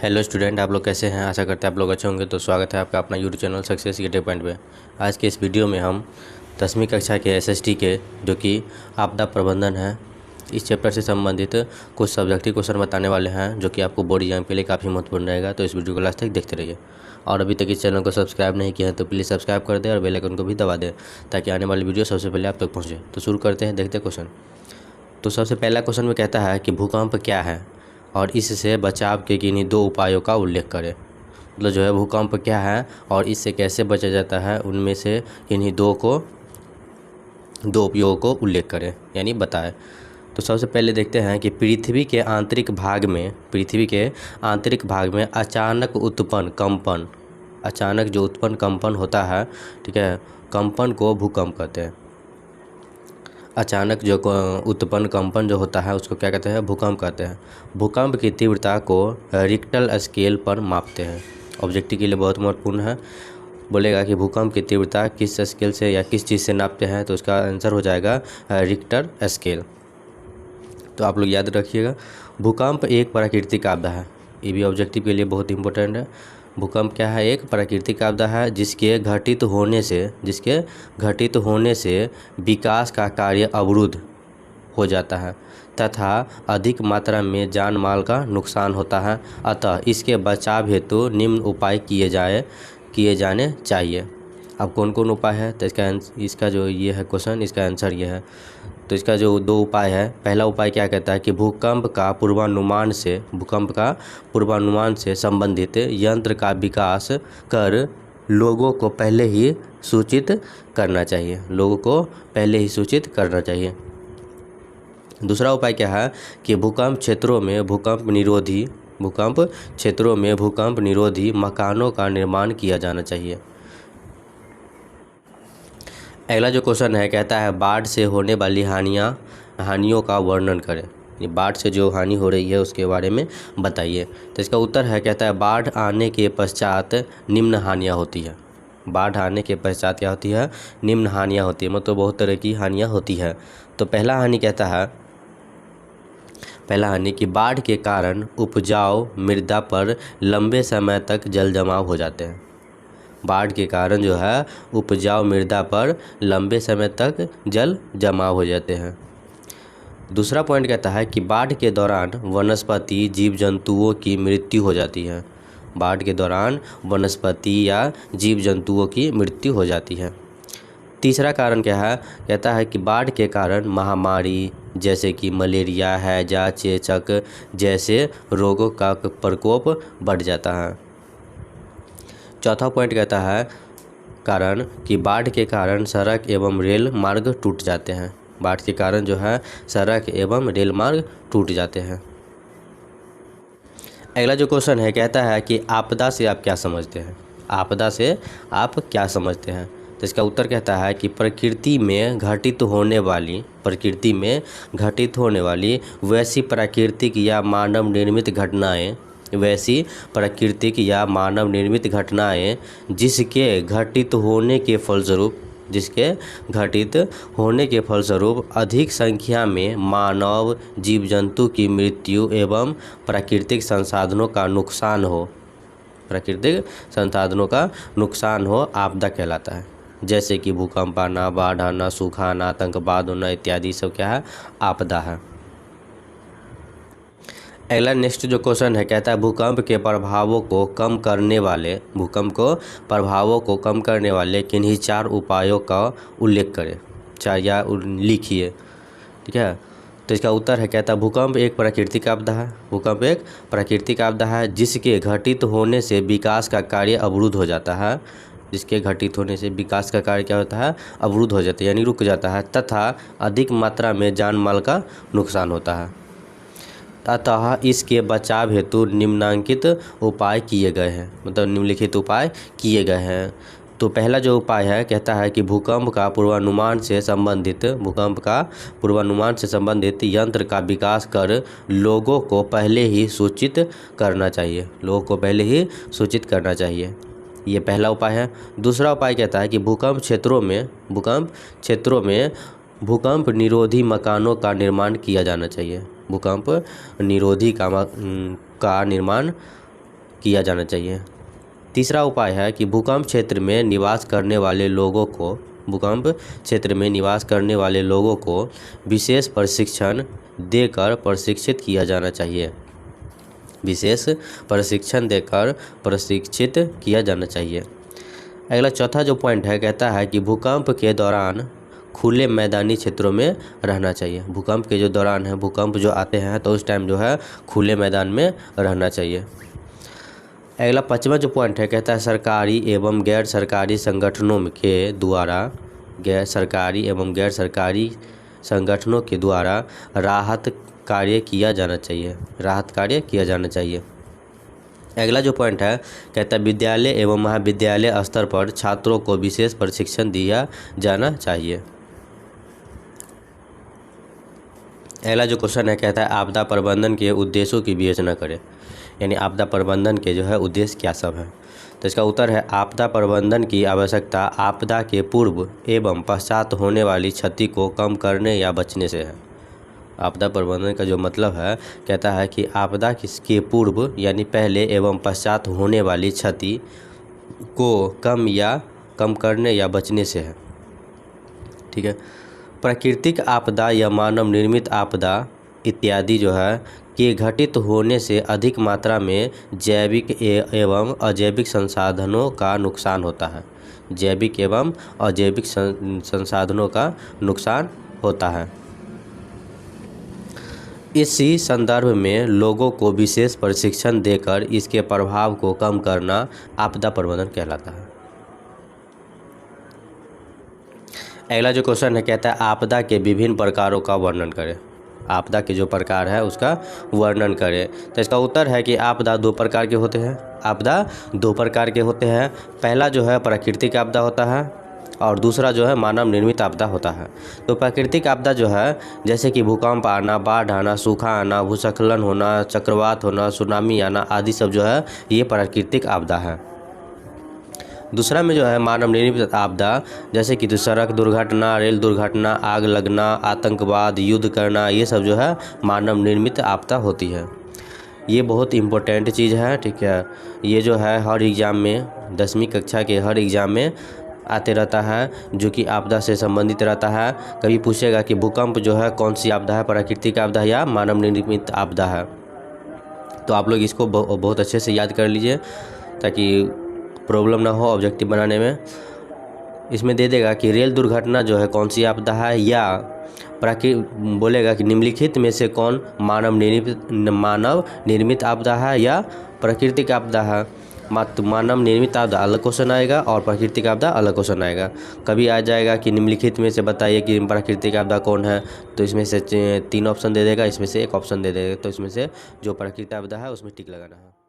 Hello student, आप लोग कैसे हैं। आशा करते हैं आप लोग अच्छे होंगे। तो स्वागत है आपका अपना YouTube channel success gateway point पे। आज के इस वीडियो में हम 10वीं कक्षा के एसएसटी के जो कि आपदा प्रबंधन है, इस चैप्टर से संबंधित कुछ सब्जेक्टिव क्वेश्चन बताने वाले हैं जो कि आपको बोर्ड एग्जाम के लिए काफ़ी महत्वपूर्ण रहेगा। तो इस वीडियो को लास्ट तक देखते रहिए। और अभी तक इस चैनल को सब्सक्राइब नहीं किया है तो प्लीज़ सब्सक्राइब कर दें और बेल आइकन को भी दबा दें ताकि आने वाली वीडियो सबसे पहले आप तक पहुँचे। तो शुरू करते हैं, देखते हैं क्वेश्चन। तो सबसे पहला क्वेश्चन में कहता है कि भूकंप क्या है और इससे बचाव के किन्हीं दो उपायों का उल्लेख करें। मतलब जो है भूकंप क्या है और इससे कैसे बचा जाता है, उनमें से किन्हीं दो उपयोगों को उल्लेख करें यानी बताएं। तो सबसे पहले देखते हैं कि पृथ्वी के आंतरिक भाग में अचानक जो उत्पन्न कंपन होता है, ठीक है, कंपन को भूकंप कहते हैं। अचानक जो उत्पन्न कंपन जो होता है उसको क्या कहते हैं, भूकंप कहते हैं। भूकंप की तीव्रता को रिक्टर स्केल पर मापते हैं। ऑब्जेक्टिव के लिए बहुत महत्वपूर्ण है। बोलेगा कि भूकंप की तीव्रता किस स्केल से या किस चीज़ से नापते हैं, तो उसका आंसर हो जाएगा रिक्टर स्केल। तो आप लोग याद रखिएगा, भूकंप एक प्राकृतिक आपदा है। ये भी ऑब्जेक्टिव के लिए बहुत इंपॉर्टेंट है। भूकंप क्या है, एक प्राकृतिक आपदा है जिसके घटित होने से विकास का कार्य अवरुद्ध हो जाता है तथा अधिक मात्रा में जान माल का नुकसान होता है। अतः इसके बचाव हेतु निम्न उपाय किए जाने चाहिए। अब कौन कौन उपाय है, तो इसका जो ये है क्वेश्चन, इसका आंसर ये है। तो इसका जो दो उपाय है, पहला उपाय क्या कहता है कि भूकंप का पूर्वानुमान से संबंधित यंत्र का विकास कर लोगों को पहले ही सूचित करना चाहिए। दूसरा उपाय क्या है कि भूकंप क्षेत्रों में भूकंप निरोधी मकानों का निर्माण किया जाना चाहिए। अगला जो क्वेश्चन है कहता है बाढ़ से होने वाली हानियों का वर्णन करें। ये बाढ़ से जो हानि हो रही है उसके बारे में बताइए। तो इसका उत्तर है, कहता है बाढ़ आने के पश्चात निम्न हानियाँ होती है। बाढ़ आने के पश्चात क्या होती है, निम्न हानियाँ होती है। मतलब बहुत तरह की हानियाँ होती है। तो पहला हानि कि बाढ़ के कारण उपजाऊ मृदा पर लंबे समय तक जल जमाव हो जाते हैं। बाढ़ के कारण जो है उपजाऊ मृदा पर लंबे समय तक जल जमाव हो जाते हैं। दूसरा पॉइंट कहता है कि बाढ़ के दौरान वनस्पति जीव जंतुओं की मृत्यु हो जाती है। बाढ़ के दौरान वनस्पति या जीव जंतुओं की मृत्यु हो जाती है। तीसरा कारण क्या है, कहता है कि बाढ़ के कारण महामारी जैसे कि मलेरिया, हैजा, चेचक जैसे रोगों का प्रकोप बढ़ जाता है। चौथा पॉइंट कहता है कारण कि बाढ़ के कारण सड़क एवं रेल मार्ग टूट जाते हैं। बाढ़ के कारण जो है सड़क एवं रेल मार्ग टूट जाते हैं। अगला जो क्वेश्चन है कहता है कि आपदा से आप क्या समझते हैं। तो इसका उत्तर कहता है कि प्रकृति में घटित होने वाली वैसी प्राकृतिक या मानव निर्मित घटनाएं जिसके घटित होने के फलस्वरूप अधिक संख्या में मानव जीव जंतु की मृत्यु एवं प्राकृतिक संसाधनों का नुकसान हो आपदा कहलाता है। जैसे कि भूकंप आना, बाढ़ आना, सूखा आना, आतंकवाद होना इत्यादि सब क्या है, आपदा है। अगला नेक्स्ट जो क्वेश्चन है कहता है भूकंप के प्रभावों को कम करने वाले किन्हीं चार उपायों का उल्लेख करें, लिखिए। ठीक है, तो इसका उत्तर है, कहता है भूकंप एक प्राकृतिक आपदा है जिसके घटित होने से विकास का कार्य अवरुद्ध हो जाता है। अवरुद्ध हो जाता है यानी रुक जाता है तथा अधिक मात्रा में जान माल का नुकसान होता है। अतः इसके बचाव हेतु निम्नलिखित उपाय किए गए हैं। तो पहला जो उपाय है कहता है कि भूकंप का पूर्वानुमान से संबंधित यंत्र का विकास कर लोगों को पहले ही सूचित करना चाहिए। ये पहला उपाय है। दूसरा उपाय कहता है कि भूकंप क्षेत्रों में भूकंप निरोधी मकानों का निर्माण किया जाना चाहिए। भूकंप निरोधी का निर्माण किया जाना चाहिए। तीसरा उपाय है कि भूकंप क्षेत्र में निवास करने वाले लोगों को विशेष प्रशिक्षण देकर प्रशिक्षित किया जाना चाहिए। अगला चौथा जो पॉइंट है कहता है कि भूकंप के दौरान खुले मैदानी क्षेत्रों में रहना चाहिए। भूकंप के जो दौरान है, भूकंप जो आते हैं तो उस टाइम जो है खुले मैदान में रहना चाहिए। अगला पांचवा जो पॉइंट है कहता है सरकारी एवं गैर सरकारी संगठनों के द्वारा राहत कार्य किया जाना चाहिए। अगला जो पॉइंट है कहता है विद्यालय एवं महाविद्यालय स्तर पर छात्रों को विशेष प्रशिक्षण दिया जाना चाहिए। अगला जो क्वेश्चन है कहता है आपदा प्रबंधन के उद्देश्यों की विवेचना करें, यानी आपदा प्रबंधन के जो है उद्देश्य क्या सब है। तो इसका उत्तर है आपदा प्रबंधन की आवश्यकता आपदा के पूर्व एवं पश्चात होने वाली क्षति को कम करने या बचने से है। आपदा प्रबंधन का जो मतलब है कहता है कि आपदा के पूर्व यानी पहले एवं पश्चात होने वाली क्षति को कम करने या बचने से है। ठीक है। प्राकृतिक आपदा या मानव निर्मित आपदा इत्यादि जो है के घटित होने से अधिक मात्रा में जैविक एवं अजैविक संसाधनों का नुकसान होता है। जैविक एवं अजैविक संसाधनों का नुकसान होता है। इसी संदर्भ में लोगों को विशेष प्रशिक्षण देकर इसके प्रभाव को कम करना आपदा प्रबंधन कहलाता है। अगला जो क्वेश्चन है कहता है आपदा के विभिन्न प्रकारों का वर्णन करें। आपदा के जो प्रकार है उसका वर्णन करें। तो इसका उत्तर है कि आपदा दो प्रकार के होते हैं। पहला जो है प्राकृतिक आपदा होता है और दूसरा जो है मानव निर्मित आपदा होता है। तो प्राकृतिक आपदा जो है जैसे कि भूकंप आना, बाढ़ आना, सूखा आना, भूस्खलन होना, चक्रवात होना, सुनामी आना आदि सब जो है ये प्राकृतिक आपदा है। दूसरा में जो है मानव निर्मित आपदा जैसे कि सड़क दुर्घटना, रेल दुर्घटना, आग लगना, आतंकवाद, युद्ध करना, ये सब जो है मानव निर्मित आपदा होती है। ये बहुत इम्पोर्टेंट चीज़ है। ठीक है। ये जो है हर एग्ज़ाम में 10वीं कक्षा के हर एग्ज़ाम में आते रहता है जो कि आपदा से संबंधित रहता है। कभी पूछेगा कि भूकंप जो है कौन सी आपदा है, प्राकृतिक आपदा या मानव निर्मित आपदा है। तो आप लोग इसको बहुत अच्छे से याद कर लीजिए ताकि प्रॉब्लम ना हो ऑब्जेक्टिव बनाने में। इसमें दे देगा कि रेल दुर्घटना जो है कौन सी आपदा है या बोलेगा कि निम्नलिखित में से कौन मानव निर्मित आपदा है या प्राकृतिक आपदा है। मानव निर्मित आपदा अलग क्वेश्चन आएगा और प्राकृतिक आपदा अलग क्वेश्चन आएगा। कभी आ जाएगा कि निम्नलिखित में से बताइए कि प्राकृतिक आपदा कौन है, तो इसमें से 3 ऑप्शन दे देगा, इसमें से एक ऑप्शन दे देगा। तो इसमें से जो प्राकृतिक आपदा है उसमें टिक लगाना है।